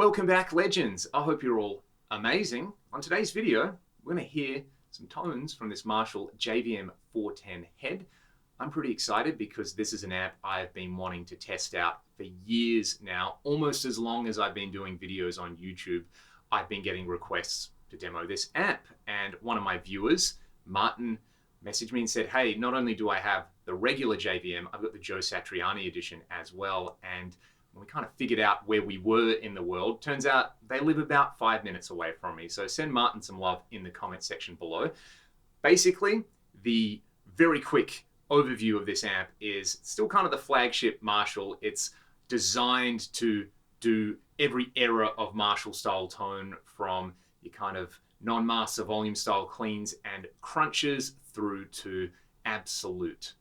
Welcome back, legends. I hope you're all amazing. On today's video, we're going to hear some tones from this Marshall JVM 410 head. I'm pretty excited because this is an amp I've been wanting to test out for years now. Almost as long as I've been doing videos on YouTube, I've been getting requests to demo this amp. And one of my viewers, Martin, messaged me and said, hey, not only do I have the regular JVM, I've got the Joe Satriani edition as well. And we kind of figured out where we were in the world. Turns out they live about 5 minutes away from me. So send Martin some love in the comment section below. Basically, the very quick overview of this amp is still kind of the flagship Marshall. It's designed to do every era of Marshall style tone, from your kind of non-master volume style cleans and crunches through to absolute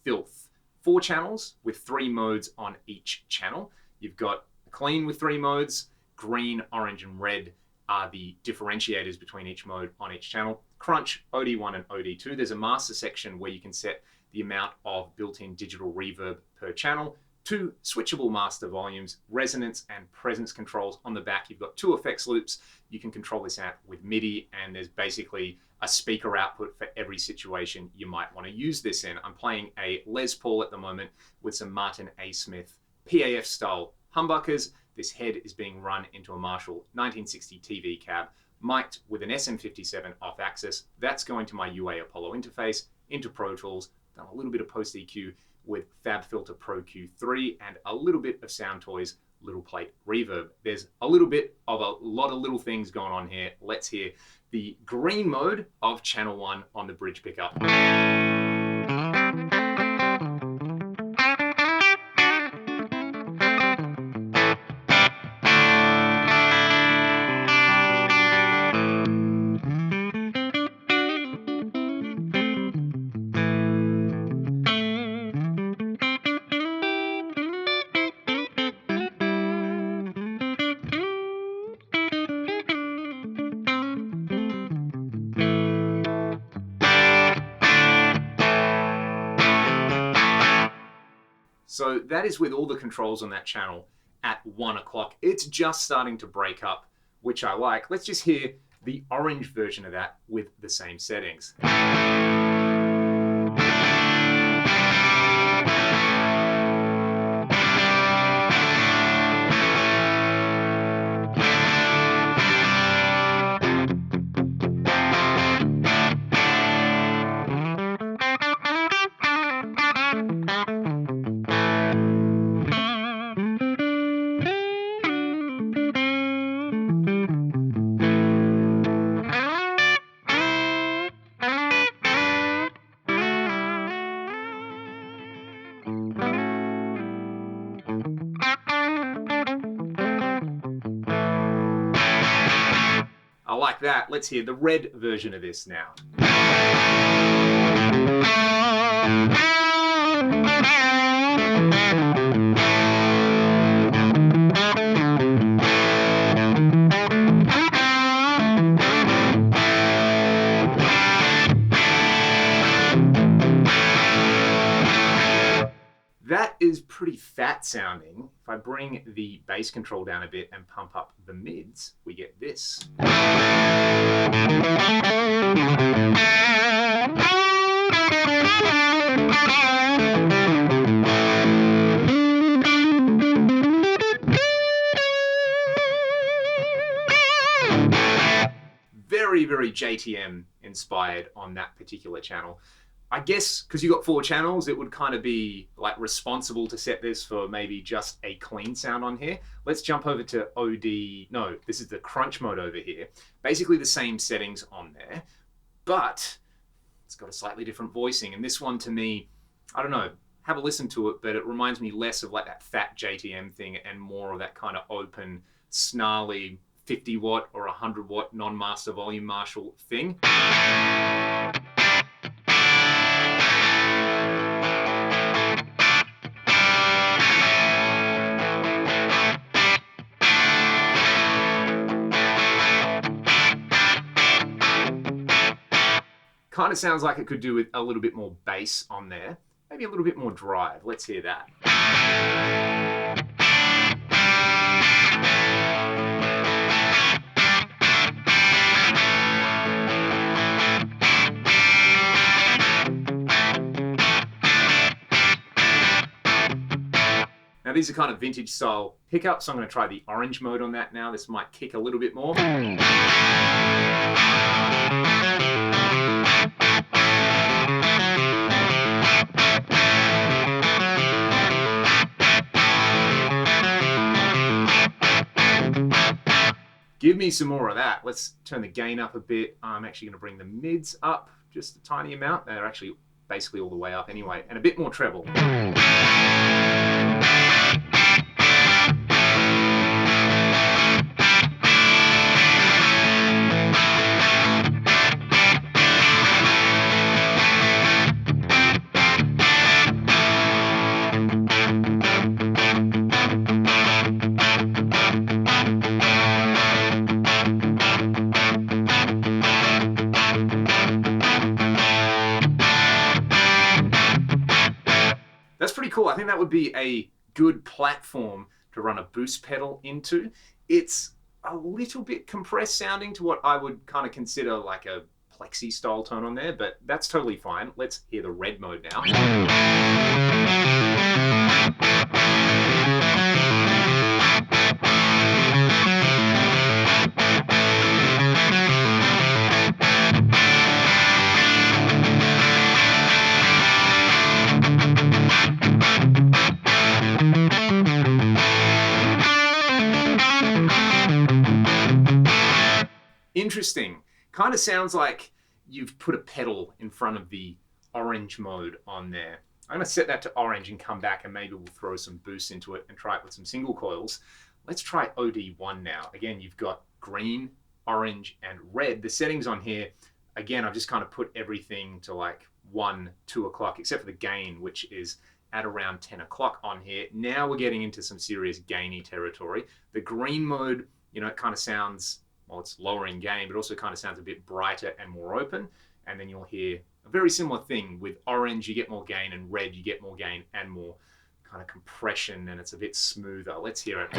filth. 4 channels with 3 modes on each channel. You've got clean with 3 modes. Green, orange, and red are the differentiators between each mode on each channel. Crunch, OD1 and OD2. There's a master section where you can set the amount of built-in digital reverb per channel. 2 switchable master volumes, resonance and presence controls. On the back, you've got 2 effects loops. You can control this amp with MIDI, and there's basically a speaker output for every situation you might want to use this in. I'm playing a Les Paul at the moment with some Martin A. Smith PAF style humbuckers. This head is being run into a Marshall 1960 TV cab, mic'd with an SM57 off axis. That's going to my UA Apollo interface, into Pro Tools, done a little bit of post EQ with FabFilter Pro Q3 and a little bit of Soundtoys little plate reverb. There's a little bit of a lot of little things going on here. Let's hear the green mode of channel 1 on the bridge pickup. So that is with all the controls on that channel at 1 o'clock. It's just starting to break up, which I like. Let's just hear the orange version of that with the same settings. I like that. Let's hear the red version of this now. That is pretty fat sounding. If I bring the bass control down a bit and pump up the mids, we get this. Very, very JTM inspired on that particular channel. I guess because you got 4 channels, it would kind of be like responsible to set this for maybe just a clean sound on here. Let's jump over to this is the crunch mode over here. Basically the same settings on there, but it's got a slightly different voicing. And this one, to me, I don't know, have a listen to it, but it reminds me less of like that fat JTM thing and more of that kind of open, snarly 50 watt or 100 watt non-master volume Marshall thing. Kind of sounds like it could do with a little bit more bass on there, maybe a little bit more drive. Let's hear that. these are kind of vintage style pickups. So I'm going to try the orange mode on that now. This might kick a little bit more. Give me some more of that. Let's turn the gain up a bit. I'm actually going to bring the mids up just a tiny amount. They're actually basically all the way up anyway, and a bit more treble. That's pretty cool. I think that would be a good platform to run a boost pedal into. It's a little bit compressed sounding to what I would kind of consider like a plexi style tone on there, but that's totally fine. Let's hear the red mode now. Interesting. Kind of sounds like you've put a pedal in front of the orange mode on there. I'm going to set that to orange and come back, and maybe we'll throw some boost into it and try it with some single coils. Let's try OD1 now. Again, you've got green, orange, and red. The settings on here, again, I've just kind of put everything to like 1, 2 o'clock, except for the gain, which is at around 10 o'clock on here. Now we're getting into some serious gainy territory. The green mode, you know, it kind of sounds, well, it's lower in gain, but also kind of sounds a bit brighter and more open. And then you'll hear a very similar thing with orange, you get more gain, and red, you get more gain and more kind of compression, and it's a bit smoother. Let's hear it.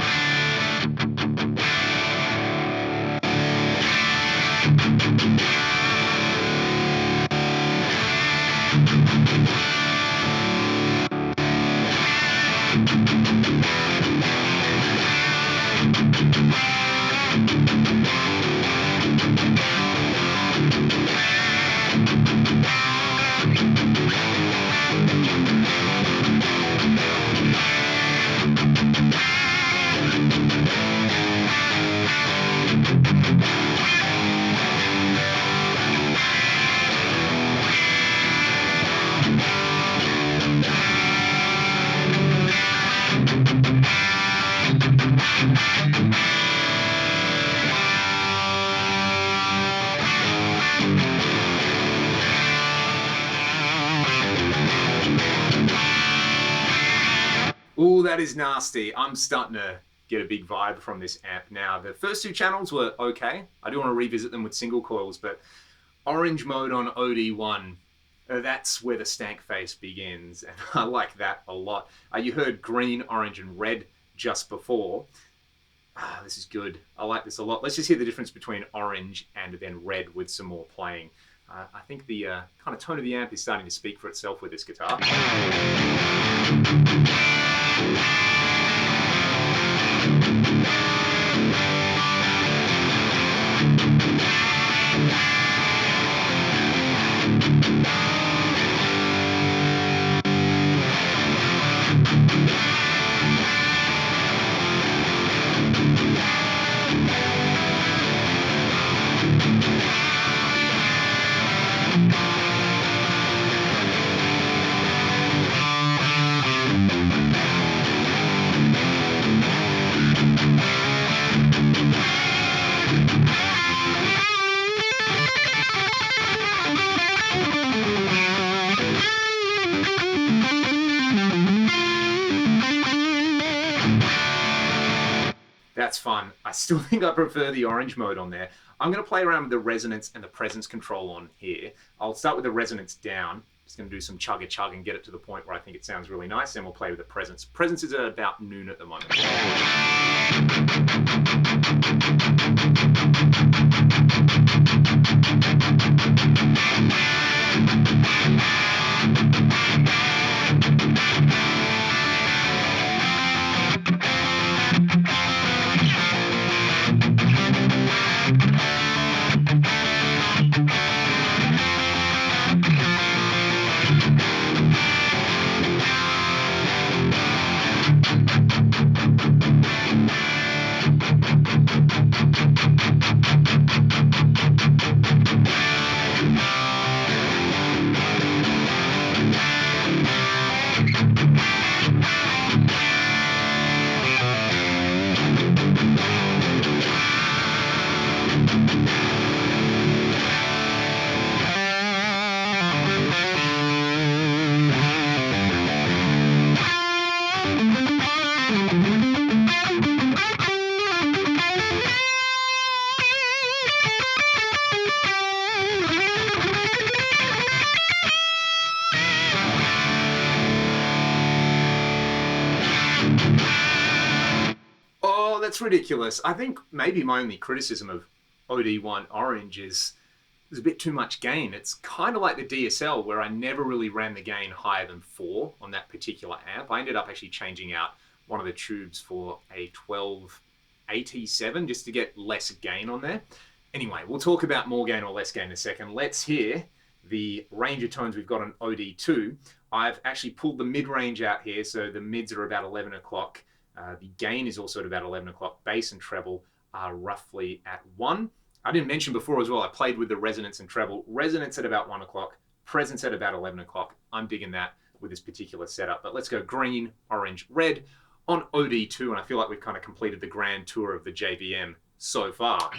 Ooh, that is nasty. I'm starting to get a big vibe from this amp now. The first two channels were okay. I do want to revisit them with single coils, but orange mode on OD1, that's where the stank face begins, and I like that a lot. You heard green, orange, and red just before. This is good. I like this a lot. Let's just hear the difference between orange and then red with some more playing. I think the kind of tone of the amp is starting to speak for itself with this guitar. That's fun. I still think I prefer the orange mode on there. I'm going to play around with the resonance and the presence control on here. I'll start with the resonance down. Just going to do some chugga-chug and get it to the point where I think it sounds really nice, and we'll play with the presence. Presence is at about noon at the moment. it's ridiculous. I think maybe my only criticism of OD1 Orange is there's a bit too much gain. It's kind of like the DSL where I never really ran the gain higher than 4 on that particular amp. I ended up actually changing out one of the tubes for a 12AT7 just to get less gain on there. Anyway, we'll talk about more gain or less gain in a second. Let's hear the range of tones we've got on OD2. I've actually pulled the mid-range out here, so the mids are about 11 o'clock. The gain is also at about 11 o'clock. Bass and treble are roughly at 1. I didn't mention before as well, I played with the resonance and treble. Resonance at about 1 o'clock, presence at about 11 o'clock. I'm digging that with this particular setup. But let's go green, orange, red on OD2, and I feel like we've kind of completed the grand tour of the JVM so far.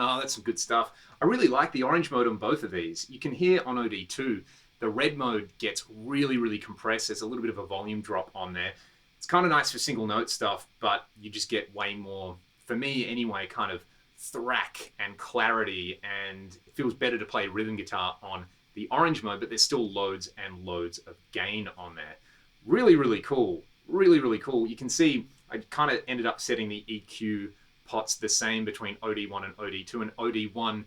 Oh, that's some good stuff. I really like the orange mode on both of these. You can hear on OD2, the red mode gets really, really compressed. There's a little bit of a volume drop on there. It's kind of nice for single note stuff, but you just get way more, for me anyway, kind of thrack and clarity, and it feels better to play rhythm guitar on the orange mode, but there's still loads and loads of gain on there. Really, really cool. Really, really cool. You can see I kind of ended up setting the EQ pots the same between OD1 and OD2, and OD1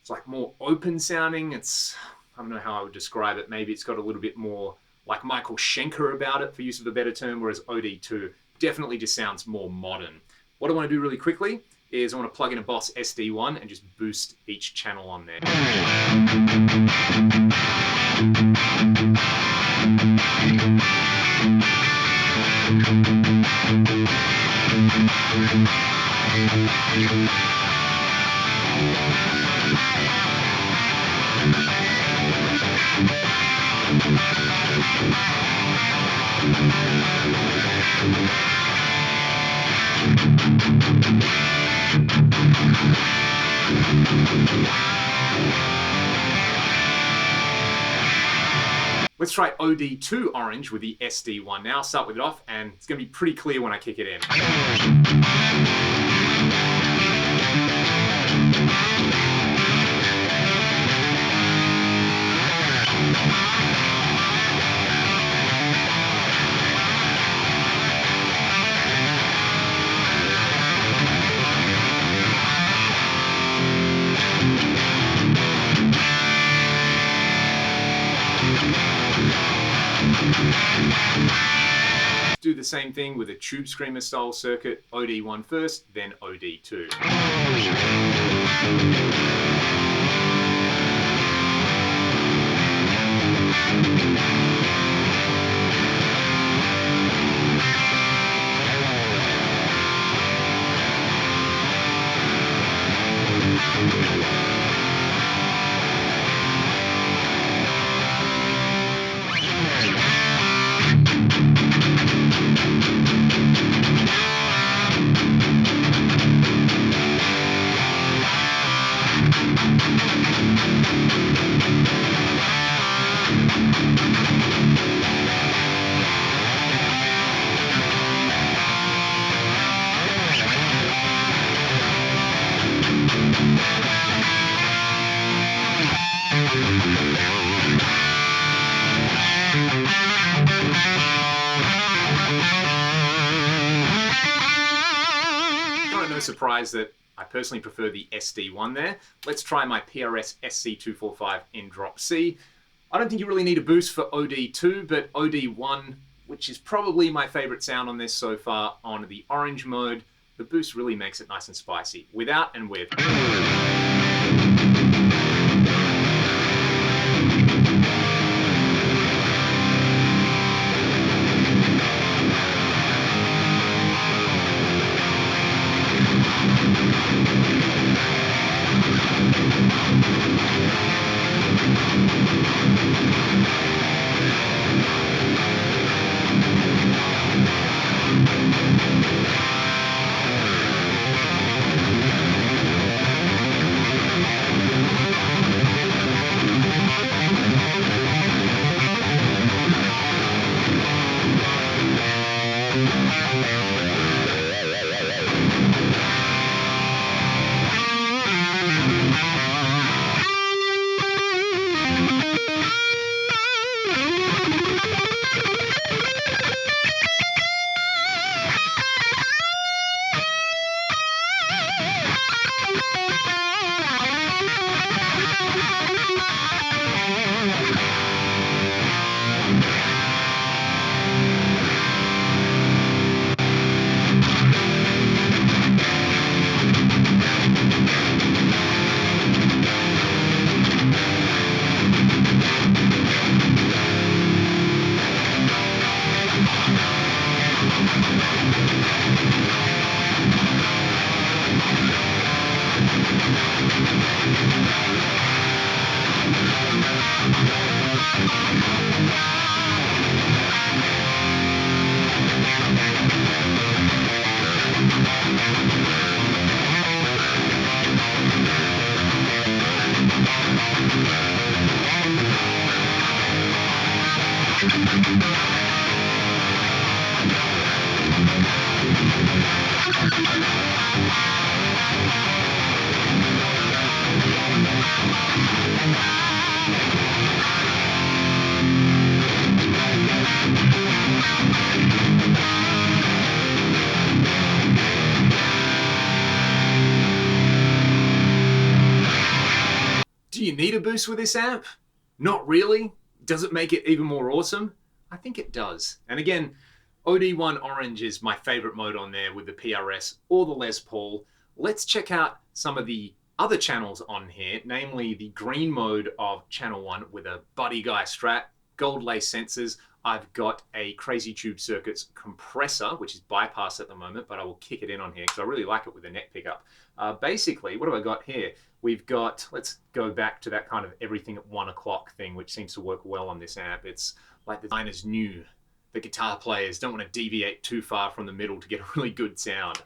it's like more open sounding. It's, I don't know how I would describe it. Maybe it's got a little bit more like Michael Schenker about it, for use of a better term, whereas OD2 definitely just sounds more modern. What I want to do really quickly is I want to plug in a Boss SD1 and just boost each channel on there. Let's try OD2 orange with the SD1 now. I'll start with it off, and it's going to be pretty clear when I kick it in. the same thing with a tube screamer style circuit, OD1 first, then OD2. No surprise that I personally prefer the SD1 there. Let's try my PRS SC245 in drop C. I don't think you really need a boost for OD2, but OD1, which is probably my favorite sound on this so far on the orange mode, the boost really makes it nice and spicy, without and with. Do you need a boost with this amp? Not really. Does it make it even more awesome? I think it does. And again, OD1 Orange is my favorite mode on there with the PRS or the Les Paul. Let's check out some of the other channels on here, namely the green mode of channel 1 with a Buddy Guy Strat, gold lace sensors. I've got a Crazy Tube Circuits compressor, which is bypass at the moment, but I will kick it in on here because I really like it with a neck pickup. Basically, what have I got here? We've got, let's go back to that kind of everything at 1 o'clock thing, which seems to work well on this amp. It's like the designers knew the guitar players don't want to deviate too far from the middle to get a really good sound.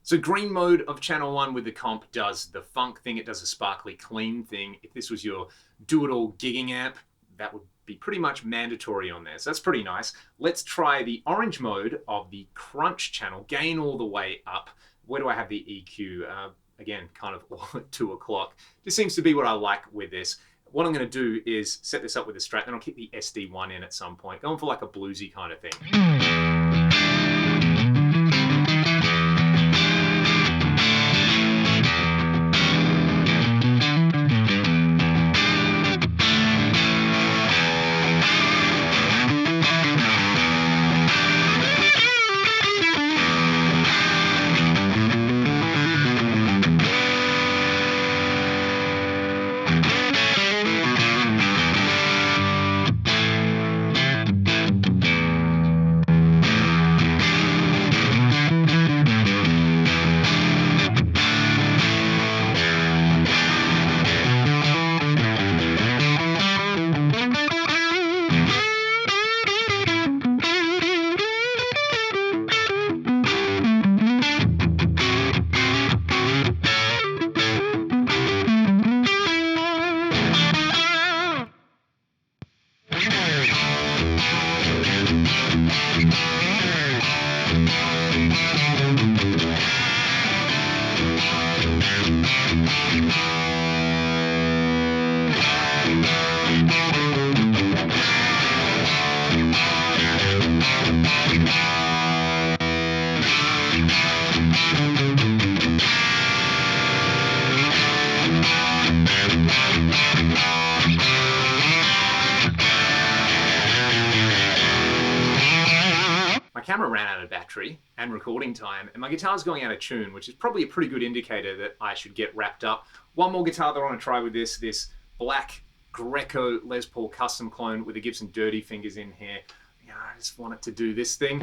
So green mode of channel 1 with the comp does the funk thing, it does a sparkly clean thing. If this was your do-it-all gigging amp, that would be pretty much mandatory on there. So that's pretty nice. Let's try the orange mode of the crunch channel, gain all the way up. Where do I have the EQ? Again, kind of all at 2 o'clock. This seems to be what I like with this. What I'm going to do is set this up with a Strat, then I'll keep the SD1 in at some point, going for like a bluesy kind of thing. My camera ran out of battery and recording time, and my guitar's going out of tune, which is probably a pretty good indicator that I should get wrapped up. One more guitar that I want to try with this black Greco Les Paul custom clone with the Gibson Dirty Fingers in here. Yeah, I just want it to do this thing.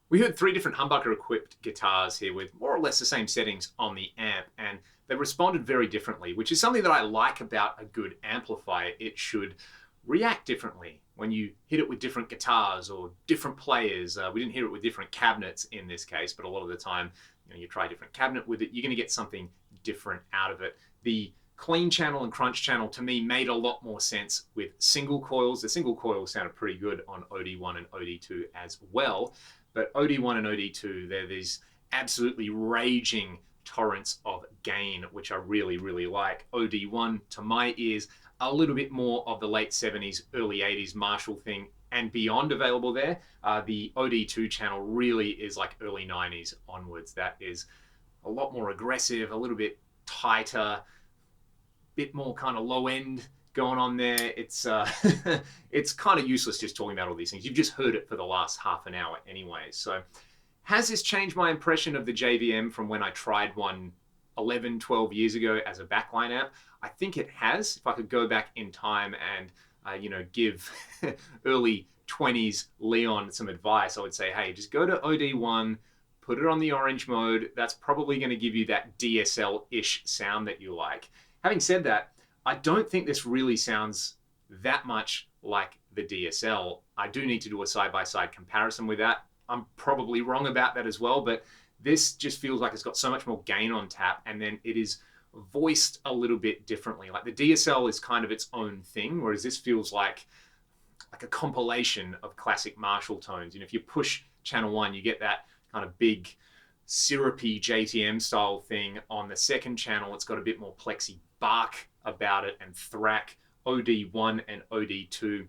We heard 3 different humbucker equipped guitars here with more or less the same settings on the amp, and they responded very differently, which is something that I like about a good amplifier. It should react differently when you hit it with different guitars or different players. We didn't hear it with different cabinets in this case, but a lot of the time, you try a different cabinet with it, you're going to get something different out of it. The clean channel and crunch channel to me made a lot more sense with single coils. The single coils sounded pretty good on OD1 and OD2 as well. But OD1 and OD2, they're these absolutely raging torrents of gain, which I really, really like. OD1, to my ears, a little bit more of the late 70s, early 80s Marshall thing and beyond available there. The OD2 channel really is like early 90s onwards. That is a lot more aggressive, a little bit tighter, bit more kind of low end going on there. It's it's kind of useless just talking about all these things. You've just heard it for the last half an hour anyway. So has this changed my impression of the JVM from when I tried one 11, 12 years ago as a backline amp? I think it has. If I could go back in time and give early 20s Leon some advice, I would say, hey, just go to OD1, put it on the orange mode. That's probably going to give you that DSL-ish sound that you like. Having said that, I don't think this really sounds that much like the DSL. I do need to do a side-by-side comparison with that. I'm probably wrong about that as well, but this just feels like it's got so much more gain on tap, and then it is voiced a little bit differently. Like the DSL is kind of its own thing, whereas this feels like a compilation of classic Marshall tones. If you push channel 1, you get that kind of big syrupy JTM style thing. On the second channel, it's got a bit more plexi bark about it and thrack. OD1 and OD2,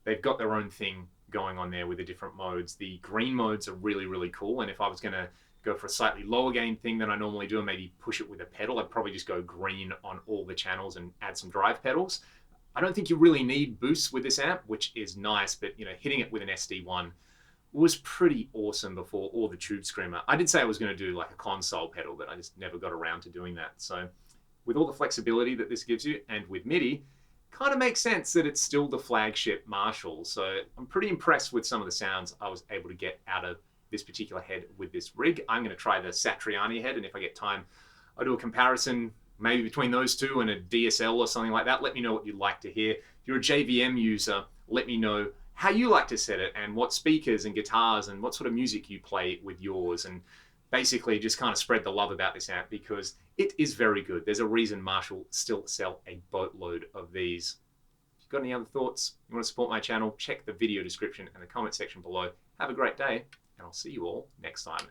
they've got their own thing going on there with the different modes. The green modes are really, really cool. And if I was going to go for a slightly lower gain thing than I normally do and maybe push it with a pedal, I'd probably just go green on all the channels and add some drive pedals. I don't think you really need boosts with this amp, which is nice, but hitting it with an SD1 was pretty awesome before all the Tube Screamer. I did say I was going to do like a console pedal, but I just never got around to doing that. So with all the flexibility that this gives you and with MIDI, kind of makes sense that it's still the flagship Marshall. So I'm pretty impressed with some of the sounds I was able to get out of this particular head with this rig. I'm going to try the Satriani head, and if I get time, I'll do a comparison maybe between those two and a DSL or something like that. Let me know what you'd like to hear. If you're a JVM user, let me know how you like to set it and what speakers and guitars and what sort of music you play with yours, and basically just kind of spread the love about this amp because it is very good. There's a reason Marshall still sell a boatload of these. If you've got any other thoughts, you want to support my channel, check the video description and the comment section below. Have a great day, and I'll see you all next time.